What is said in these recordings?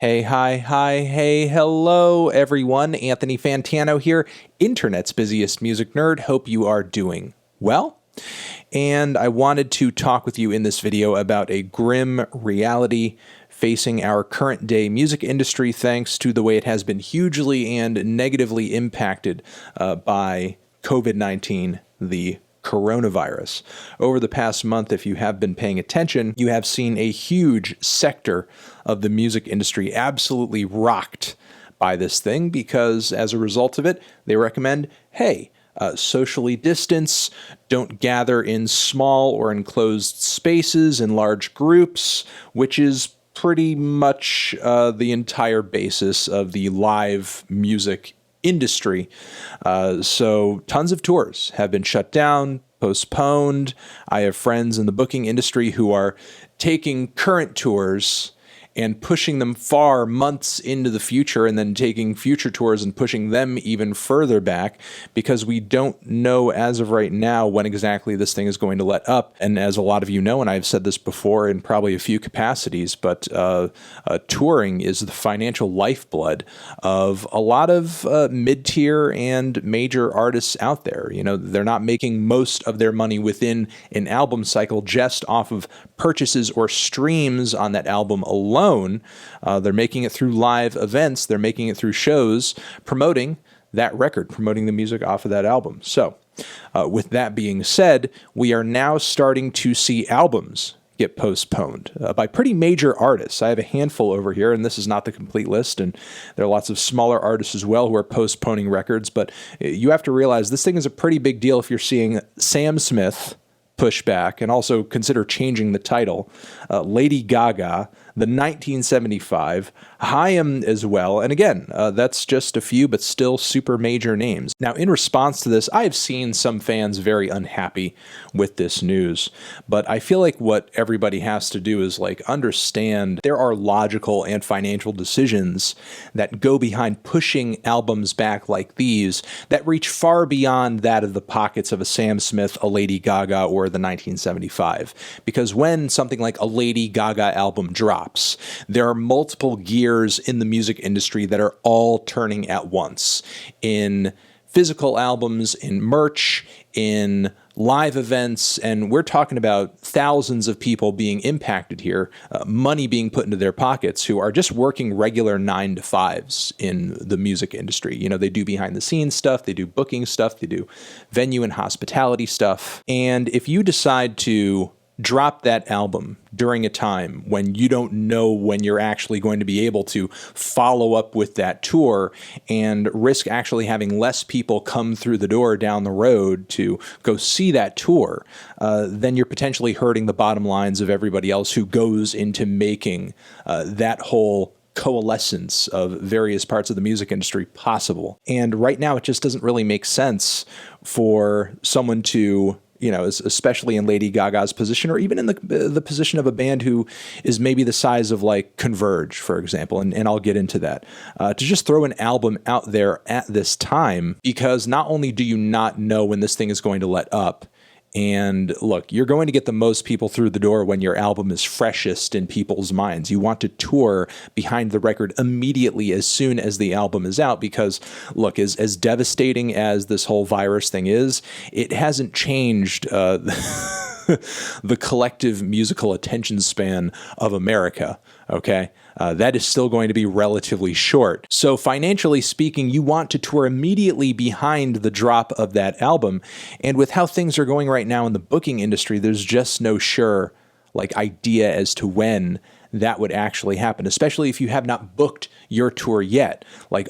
Hey, hello, everyone. Anthony Fantano here, internet's busiest music nerd. Hope you are doing well. And I wanted to talk with you in this video about a grim reality facing our current day music industry thanks to the way it has been hugely and negatively impacted by COVID-19, the coronavirus. Over the past month, if you have been paying attention, you have seen a huge sector of the music industry absolutely rocked by this thing because as a result of it, they recommend, hey, socially distance, don't gather in small or enclosed spaces in large groups, which is pretty much the entire basis of the live music industry. So tons of tours have been shut down, postponed. I have friends in the booking industry who are taking current tours and pushing them far months into the future and then taking future tours and pushing them even further back because we don't know as of right now when exactly this thing is going to let up. And as a lot of you know, and I've said this before in probably a few capacities, but touring is the financial lifeblood of a lot of mid-tier and major artists out there. You know, they're not making most of their money within an album cycle just off of purchases or streams on that album alone. They're making it through live events. They're making it through shows, promoting that record, promoting the music off of that album. So with that being said, we are now starting to see albums get postponed by pretty major artists. I have a handful over here, and this is not the complete list, and there are lots of smaller artists as well who are postponing records, but you have to realize this thing is a pretty big deal if you're seeing Sam Smith push back, and also consider changing the title, Lady Gaga, the 1975, Haim as well, and again, that's just a few, but still super major names. Now, in response to this, I have seen some fans very unhappy with this news, but I feel like what everybody has to do is understand there are logical and financial decisions that go behind pushing albums back like these that reach far beyond that of the pockets of a Sam Smith, a Lady Gaga, or the 1975. Because when something like a Lady Gaga album drops, there are multiple gears in the music industry that are all turning at once. In physical albums, in merch, in live events, and we're talking about thousands of people being impacted here, money being put into their pockets who are just working regular 9-to-5s in the music industry. You know, they do behind the scenes stuff, they do booking stuff, they do venue and hospitality stuff. And if you decide to drop that album during a time when you don't know when you're actually going to be able to follow up with that tour and risk actually having less people come through the door down the road to go see that tour, then you're potentially hurting the bottom lines of everybody else who goes into making that whole coalescence of various parts of the music industry possible. And right now, it just doesn't really make sense for someone to, you know, especially in Lady Gaga's position, or even in the position of a band who is maybe the size of Converge, for example, and I'll get into that, to just throw an album out there at this time, because not only do you not know when this thing is going to let up, and look, you're going to get the most people through the door when your album is freshest in people's minds. You want to tour behind the record immediately as soon as the album is out because, look, as devastating as this whole virus thing is, it hasn't changed the collective musical attention span of America, okay? That is still going to be relatively short. So financially speaking, you want to tour immediately behind the drop of that album. And with how things are going right now in the booking industry, there's just no sure idea as to when that would actually happen, especially if you have not booked your tour yet.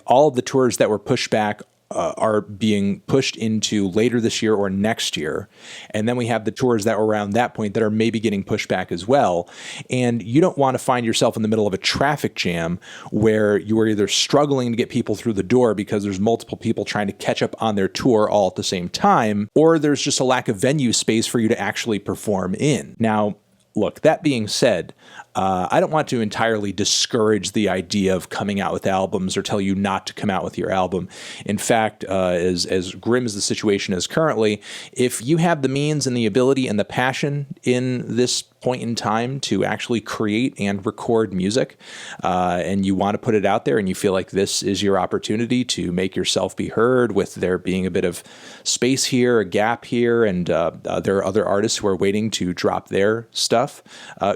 All of the tours that were pushed back are being pushed into later this year or next year. And then we have the tours that were around that point that are maybe getting pushed back as well. And you don't want to find yourself in the middle of a traffic jam where you are either struggling to get people through the door because there's multiple people trying to catch up on their tour all at the same time, or there's just a lack of venue space for you to actually perform in. Now, look, that being said, I don't want to entirely discourage the idea of coming out with albums or tell you not to come out with your album. In fact, as grim as the situation is currently, if you have the means and the ability and the passion in this point in time to actually create and record music, and you want to put it out there and you feel like this is your opportunity to make yourself be heard, with there being a bit of space here, a gap here, and there are other artists who are waiting to drop their stuff,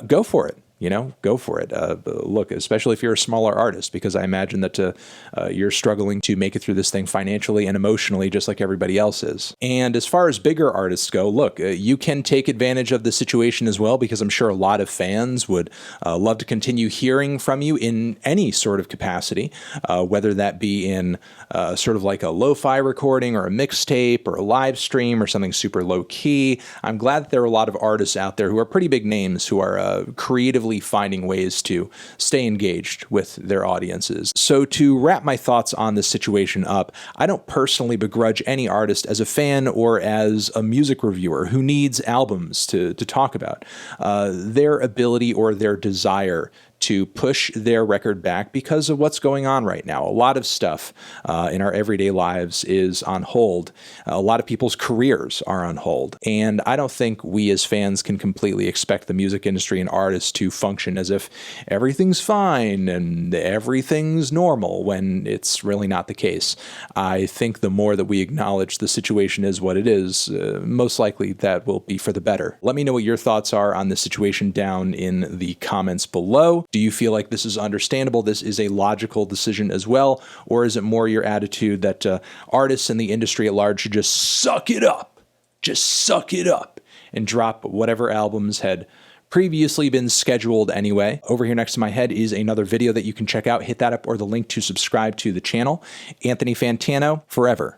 go for it. Go for it. Look, especially if you're a smaller artist, because I imagine that you're struggling to make it through this thing financially and emotionally, just like everybody else is. And as far as bigger artists go, look, you can take advantage of the situation as well, because I'm sure a lot of fans would love to continue hearing from you in any sort of capacity, whether that be in sort of like a lo-fi recording or a mixtape or a live stream or something super low key. I'm glad that there are a lot of artists out there who are pretty big names who are creatively finding ways to stay engaged with their audiences. So to wrap my thoughts on this situation up, I don't personally begrudge any artist as a fan or as a music reviewer who needs albums to talk about. Their ability or their desire to push their record back because of what's going on right now. A lot of stuff in our everyday lives is on hold. A lot of people's careers are on hold. And I don't think we as fans can completely expect the music industry and artists to function as if everything's fine and everything's normal, when it's really not the case. I think the more that we acknowledge the situation is what it is, most likely that will be for the better. Let me know what your thoughts are on this situation down in the comments below. Do you feel like this is understandable? This is a logical decision as well? Or is it more your attitude that artists in the industry at large should just suck it up? Just suck it up and drop whatever albums had previously been scheduled anyway. Over here next to my head is another video that you can check out. Hit that up or the link to subscribe to the channel. Anthony Fantano, forever.